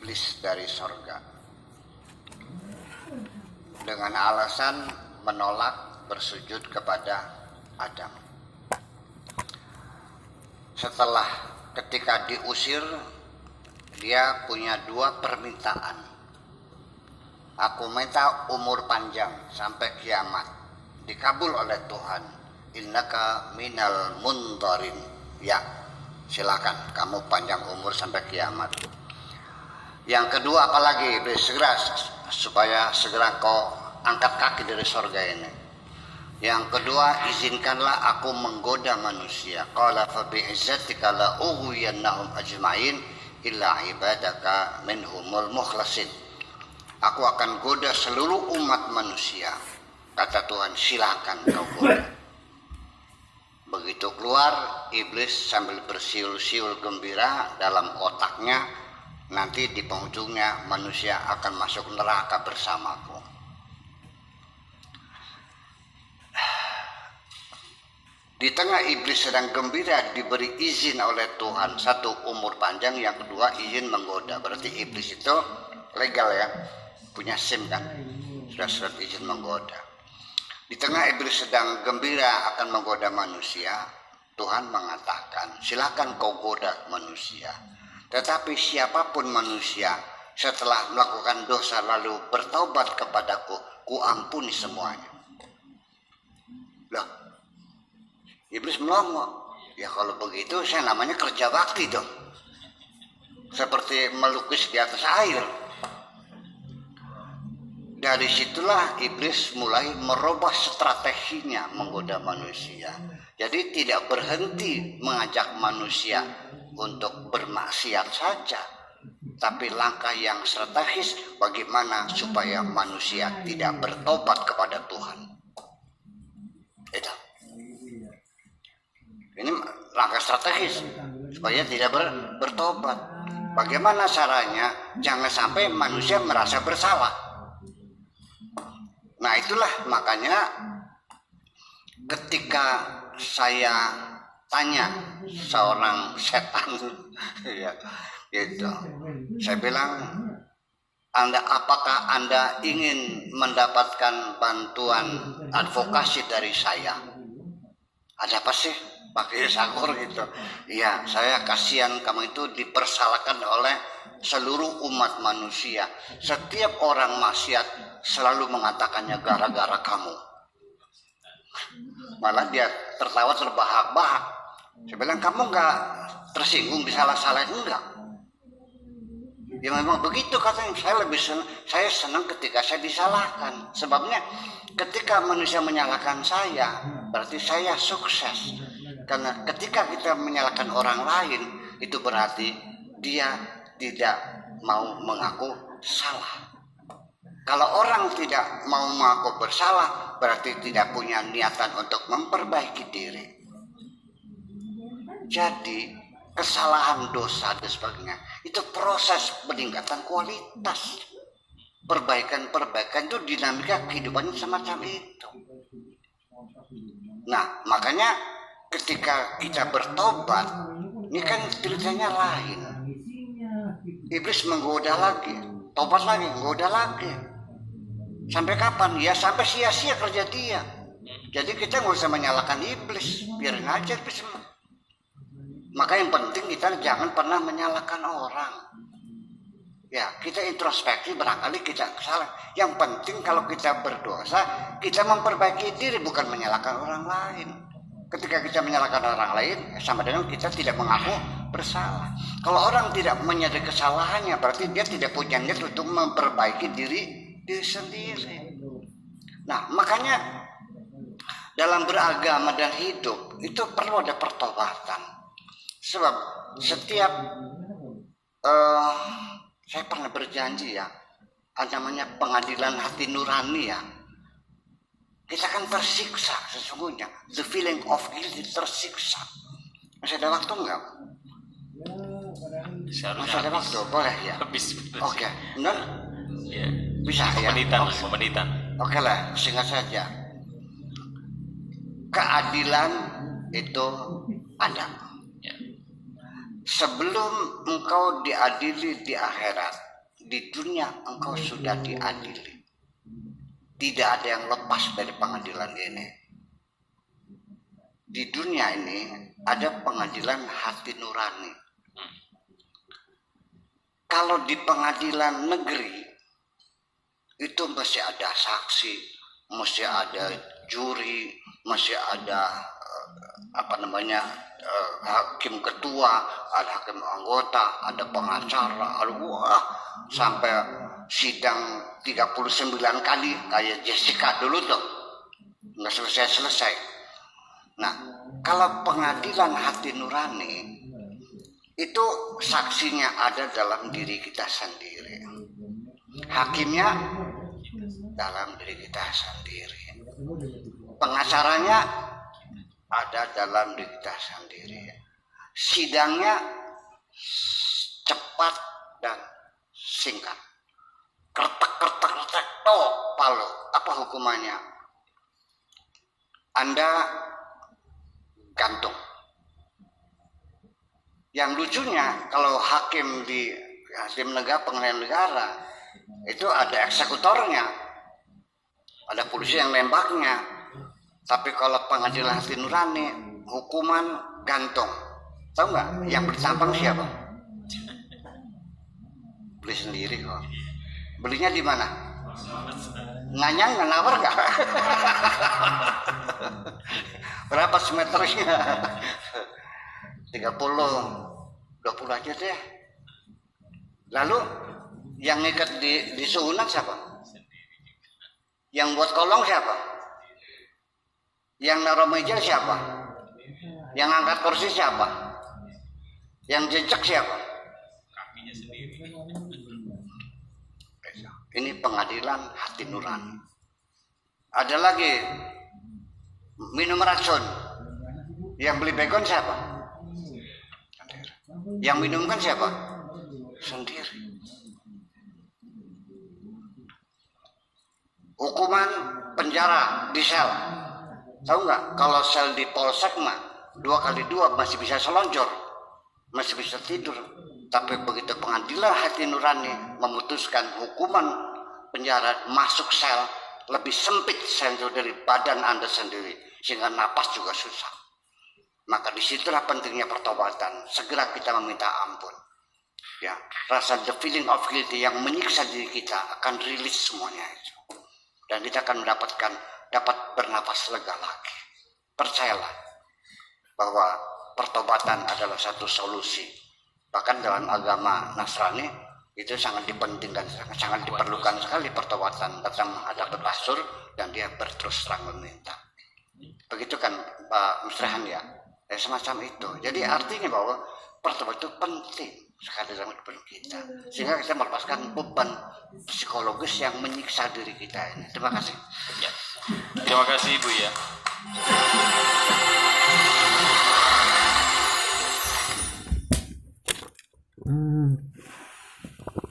iblis dari sorga dengan alasan menolak bersujud kepada Adam. Setelah ketika diusir, dia punya dua permintaan. Aku minta umur panjang sampai kiamat, dikabul oleh Tuhan. Innaka minal mundarin. Ya, silakan kamu panjang umur sampai kiamat. Yang kedua apalagi? Segera supaya segera kau angkat kaki dari sorga ini. Yang kedua, izinkanlah aku menggoda manusia. Qala fa bi'izzatika la ughwiyannahum ajma'in illa ibadaka minhumul mukhlasin. Aku akan goda seluruh umat manusia. Kata Tuhan, silakan kau goda. Begitu keluar, iblis sambil bersiul-siul gembira dalam otaknya, nanti di penghujungnya manusia akan masuk neraka bersamaku. Di tengah iblis sedang gembira diberi izin oleh Tuhan, satu umur panjang, yang kedua izin menggoda. Berarti iblis itu legal ya, punya SIM kan, sudah surat izin menggoda. Di tengah iblis sedang gembira akan menggoda manusia, Tuhan mengatakan, silakan kau goda manusia. Tetapi siapapun manusia setelah melakukan dosa lalu bertaubat kepadaku, ku ampuni semuanya. Loh, iblis melongo. Ya kalau begitu saya namanya kerja bakti dong. Seperti melukis di atas air. Dari situlah iblis mulai merubah strateginya menggoda manusia. Jadi tidak berhenti mengajak manusia untuk bermaksiat saja, tapi langkah yang strategis bagaimana supaya manusia tidak bertobat kepada Tuhan. Itu. Ini langkah strategis supaya tidak bertobat. Bagaimana caranya? Jangan sampai manusia merasa bersalah. Nah itulah makanya ketika saya tanya seorang setan, ya, gitu, saya bilang, apakah Anda ingin mendapatkan bantuan advokasi dari saya? Ada apa sih? Pakai sakur gitu. Iya, saya kasihan kamu itu dipersalahkan oleh seluruh umat manusia. Setiap orang maksiat selalu mengatakannya gara-gara kamu. Malah dia tertawa terbahak-bahak. Saya bilang, kamu nggak tersinggung disalah-salahin? Enggak. Ya memang begitu katanya. Saya senang ketika saya disalahkan. Sebabnya ketika manusia menyalahkan saya, berarti saya sukses. Karena ketika kita menyalahkan orang lain, itu berarti dia tidak mau mengaku salah. Kalau orang tidak mau mengaku bersalah, berarti tidak punya niatan untuk memperbaiki diri. Jadi kesalahan, dosa dan sebagainya itu proses peningkatan kualitas. Perbaikan itu dinamika kehidupannya semacam itu. Nah makanya ketika kita bertobat, ini kan ceritanya lain. Iblis menggoda lagi, tobat lagi, menggoda lagi. Sampai kapan? Ya sampai sia-sia kerja dia. Jadi kita nggak usah menyalahkan iblis, biarin aja iblis. Maka yang penting kita jangan pernah menyalahkan orang. Ya, kita introspeksi, barangkali kita salah. Yang penting kalau kita berdosa, kita memperbaiki diri, bukan menyalahkan orang lain. Ketika kita menyalahkan orang lain, sama dengan kita tidak mengaku bersalah. Kalau orang tidak menyadari kesalahannya, berarti dia tidak punya niat untuk memperbaiki diri sendiri. Nah, makanya dalam beragama dan hidup itu perlu ada pertobatan. Sebab setiap saya pernah berjanji ya, ada namanya pengadilan hati nurani ya. Kita kan tersiksa sesungguhnya. The feeling of guilt tersiksa. Masih ada waktu enggak? Masih ada waktu, boleh ya? Oke, benar? Ya. Bisa ya? Pemenitan. Oke lah, singkat saja. Keadilan itu ada. Ya. Sebelum engkau diadili di akhirat, di dunia engkau sudah diadili. Tidak ada yang lepas dari pengadilan ini. Di dunia ini ada pengadilan hati nurani. Kalau di pengadilan negeri itu mesti ada saksi, mesti ada juri, mesti ada hakim ketua, ada hakim anggota, ada pengacara, sampai sidang 39 kali kayak Jessica dulu tuh, nggak selesai. Nah, kalau pengadilan hati nurani itu saksinya ada dalam diri kita sendiri, hakimnya dalam diri kita sendiri, pengacaranya ada dalam diri kita sendiri, sidangnya cepat dan singkat, kertek palu, apa hukumannya? Anda gantung. Yang lucunya kalau hakim negara, pengadilan negara itu ada eksekutornya, ada polisi yang nembaknya. Tapi kalau pengadilan hati nurani hukuman gantung. Tahu nggak? Yang beli tampang siapa? Beli sendiri kok. Belinya di mana? Nganyang nggak, nawar nggak? Berapa semeternya? 30, 20 aja deh. Lalu yang ngikat di suhunan siapa? Yang buat kolong siapa? Yang naruh meja siapa? Yang angkat kursi siapa? Yang jejak siapa? Kakinya sendiri. Ini pengadilan hati nurani. Ada lagi minum racun. Yang beli begon siapa? Yang minumkan siapa? Sendiri. Hukuman penjara di sel. Tahu nggak? Kalau sel di polsek mah 2x2 masih bisa selonjor, masih bisa tidur. Tapi begitu pengadilan hati nurani memutuskan hukuman penjara, masuk sel, lebih sempit sel dari badan Anda sendiri, sehingga napas juga susah. Maka disitulah pentingnya pertobatan. Segera kita meminta ampun. Ya, rasa the feeling of guilty yang menyiksa diri kita akan rilis semuanya itu, dan kita akan dapat bernapas lega lagi. Percayalah bahwa pertobatan adalah satu solusi. Bahkan dalam agama Nasrani itu sangat dipentingkan, sangat diperlukan sekali pertobatan. Datang menghadap pastor dan dia berterus terang meminta. Begitu kan Pak Musrahan ya? Semacam itu. Jadi artinya bahwa pertobatan itu penting sekali dalam hidup kita, sehingga kita melepaskan beban psikologis yang menyiksa diri kita ini. Terima kasih. Ya. Terima kasih Ibu ya.